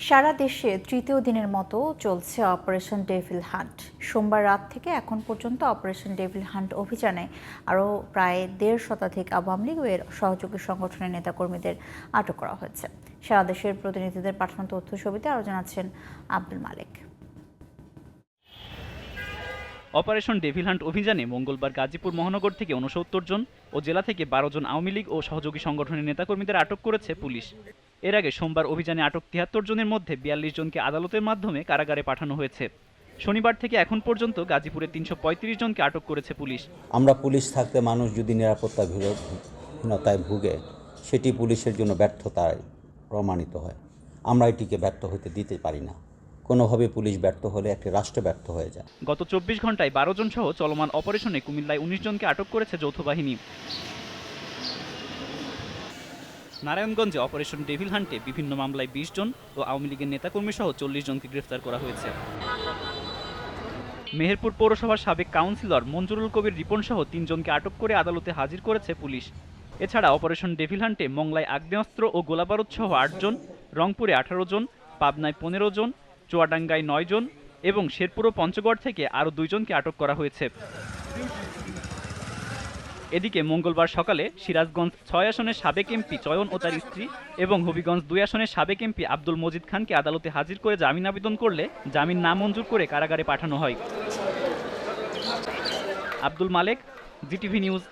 সারা দেশে তৃতীয় দিনের মতো চলছে অপারেশন ডেভিল হান্ট। সোমবার রাত থেকে এখন পর্যন্ত অপারেশন ডেভিল হান্ট অভিযানে আরও প্রায় ১.৫ শতাধিক আওয়ামী লীগ ও এর সহযোগী সংগঠনের নেতাকর্মীদের আটক করা হয়েছে। সারা দেশের প্রতিনিধিদের পাঠানো তথ্য ছবিতে আরও জানাচ্ছেন আব্দুল মালেক। অপারেশন ডেভিল হান্ট অভিযানে মঙ্গলবার গাজীপুর মহানগর থেকে ৬৯ জন ও জেলা থেকে ১২ জন আওয়ামী লীগ ও সহযোগী সংগঠনের নেতাকর্মীদের আটক করেছে পুলিশ। এর আগে সোমবার অভিযানে আটক ৭৩ জনের মধ্যে ৪২ জনকে আদালতের মাধ্যমে কারাগারে পাঠানো হয়েছে। শনিবার থেকে এখন পর্যন্ত গাজীপুরে ৩৩৫ জনকে আটক করেছে পুলিশ। আমরা পুলিশ থাকতে মানুষ যদি নিরাপত্তাহীনতায় ভুগে, সেটি পুলিশের জন্য ব্যর্থতায় প্রমাণিত হয়। আমরা এটিকে ব্যর্থ হতে দিতে পারি না। কোনোভাবে পুলিশ ব্যর্থ হলে একটি রাষ্ট্র ব্যর্থ হয়ে যায়। গত ২৪ ঘন্টায় ১২ জন সহ চলমান অপারেশনে কুমিল্লায় ১৯ জনকে আটক করেছে যৌথ বাহিনী। নারায়ণগঞ্জে অপারেশন ডেভিল হান্টে বিভিন্ন মামলায় ২০ জন ও আওয়ামী লীগের নেতাকর্মী সহ ৪০ জনকে গ্রেফতার করা হয়েছে। মেহেরপুর পৌরসভার সাবেক কাউন্সিলর মঞ্জুরুল কবির রিপন সহ ৩ জনকে আটক করে আদালতে হাজির করেছে পুলিশ। এছাড়া অপারেশন ডেভিল হান্টে মংলায় আগ্নেয়াস্ত্র ও গোলাবারুদ সহ ৮ জন, রংপুরে ১৮ জন, পাবনায় ১৫ জন, চুয়াডাঙ্গায় ৯ জন এবং শেরপুর ও পঞ্চগড় থেকে আরও ২ জনকে আটক করা হয়েছে। এদিকে মঙ্গলবার সকালে সিরাজগঞ্জ ৬ আসনের সাবেক এমপি চয়ন ও তার স্ত্রী এবং হবিগঞ্জ ২ আসনের সাবেক এমপি আব্দুল মজিদ খানকে আদালতে হাজির করে জামিন আবেদন করলে জামিন নামঞ্জুর করে কারাগারে পাঠানো হয়। আব্দুল মালেক, জিটিভি নিউজ।